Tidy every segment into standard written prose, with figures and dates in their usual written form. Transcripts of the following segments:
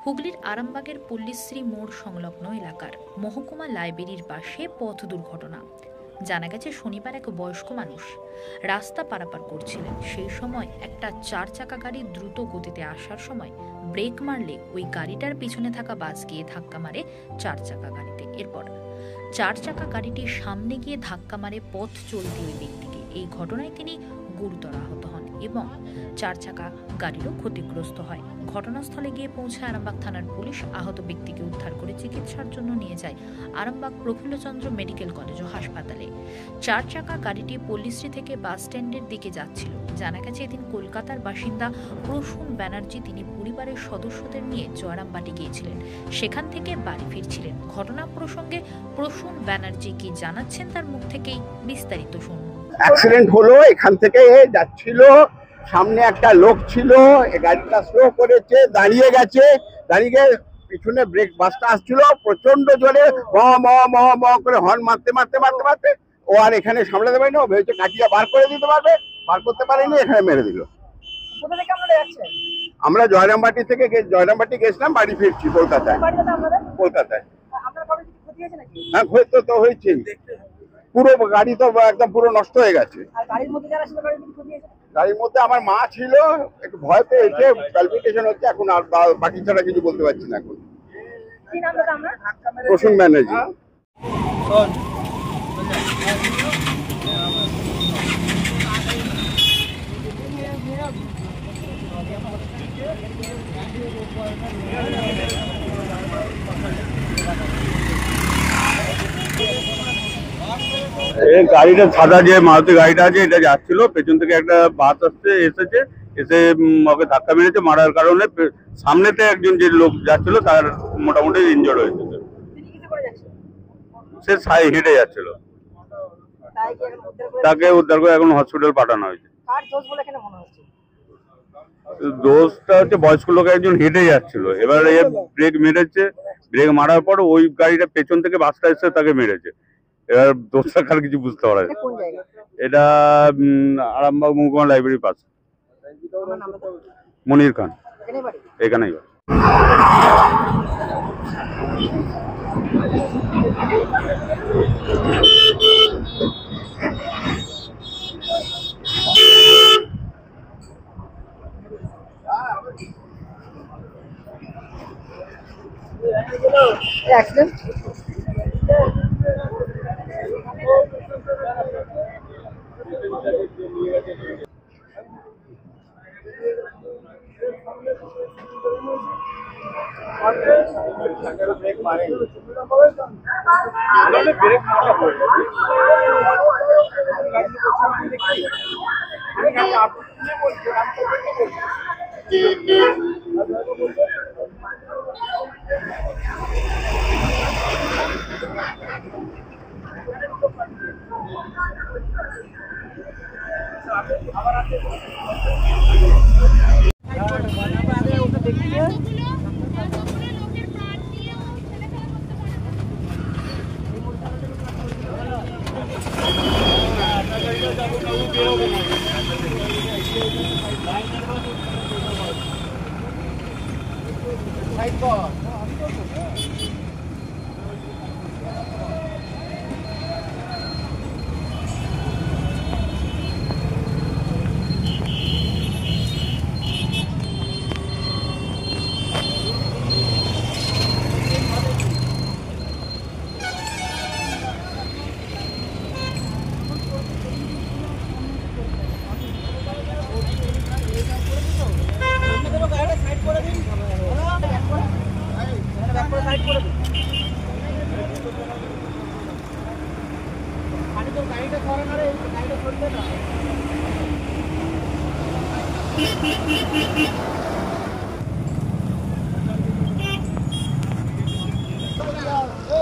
হুগলির আরামবাগের পল্লীশ্রী মোড় সংলগ্ন এলাকার মহকুমা লাইব্রেরির পাশে পথ দুর্ঘটনা। জানা গেছে শনিবার এক বয়স্ক মানুষ রাস্তা পারাপার করছিলেন। সেই সময় একটা 4 চাকা গাড়ি দ্রুত গতিতে আসার সময় ব্রেক মারলে ওই গাড়িটার পিছনে থাকা বাস গিয়ে ধাক্কা মারে 4 চাকা গাড়িতে। এরপর 4 চাকা গাড়িটির সামনে গিয়ে ধাক্কা মারে পথ চলতি ওই ব্যক্তিকে। এই ঘটনায় তিনি গুরুতর আহত হন এবং 4 চাকা গাড়িরও ক্ষতিগ্রস্ত হয়। ঘটনাস্থলে গিয়ে পৌঁছায় আরামবাগ থানার পুলিশ। আহত ব্যক্তিকে উদ্ধার করে চিকিৎসার জন্য নিয়ে যায় আরামবাগ প্রফুল্লচন্দ্র মেডিকেল কলেজ ও হাসপাতালে। 4 চাকা গাড়িটি পল্লীশ্রী থেকে বাস স্ট্যান্ডের দিকে যাচ্ছিল। জানা গেছে এদিন কলকাতার বাসিন্দা প্রসূন ব্যানার্জি তিনি পরিবারের সদস্যদের নিয়ে জয়রামবাটি গিয়েছিলেন, সেখান থেকে বাড়ি ফিরছিলেন। ঘটনা প্রসঙ্গে প্রসূন ব্যানার্জি কি জানাচ্ছেন তার মুখ থেকেই বিস্তারিত শুনুন। অ্যাক্সিডেন্ট হলো, এখান থেকে যাচ্ছিল, সামনে একটা লোক ছিল, গাড়িটা স্লো করেছে, দাঁড়িয়ে গেছে, দাঁড়িয়ে পিছনে ব্রেক বাসটা আসছিল প্রচন্ড জোরে ম করে হর্ন মারতে মারতে মারতে মারতে ও আর এখানে সামলাতে পারেনি। ও ভেবেছে কাটিয়ে বার করে দিতে পারবে, বার করতে পারেনি, এখানে মেরে দিল। আমরা জয়রামবাটি থেকে জয়রামবাটি গেছিলাম, বাড়ি ফিরছি কলকাতায়। হ্যাঁ, ক্ষতি তো হয়েছে, পুরো গাড়ি তো একদম পুরো নষ্ট হয়ে গেছে। গাড়ির মধ্যে আমার মা ছিল, একটু ভয় পেয়েছে, প্যালপিটেশন হচ্ছে এখন, আর বাকি ছাড়া কিছু বলতে পারছি না এখন। প্রসূন ব্যানার্জি। এই গাড়িটা সাদা যে মারুতি গাড়িটা আছে, এটা যাচ্ছিল, পেছন থেকে একটা বাস এসেছে, এসে ওকে ধাক্কা মেরেছে। মারার কারণে সামনেতে একজন যে লোক যাচ্ছিল তার মোটামুটি ইনজোর্ড হয়েছে। সে হেঁটে যাচ্ছিল, তাকে উদ্ধার করে এখন হসপিটাল পাঠানো হয়েছে। দোষটা হচ্ছে বয়স্ক লোক একজন হেঁটে যাচ্ছিল, এবার ব্রেক মেরেছে, ব্রেক মারার পর ওই গাড়িটা পেছন থেকে বাসটা এসে তাকে মেরেছে। এবার দোষটা কার কিছু বুঝতে পারা যায়। এটা আরামবাগ মহকুমা লাইব্রেরির পাশে। মনির খান এখানেই।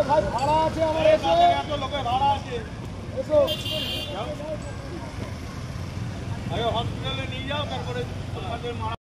ভাই ভাড়া আছে আমার, এসো লোকে ভাড়া আছে, এসো আগে হসপিটালে নিয়ে যাও, তারপরে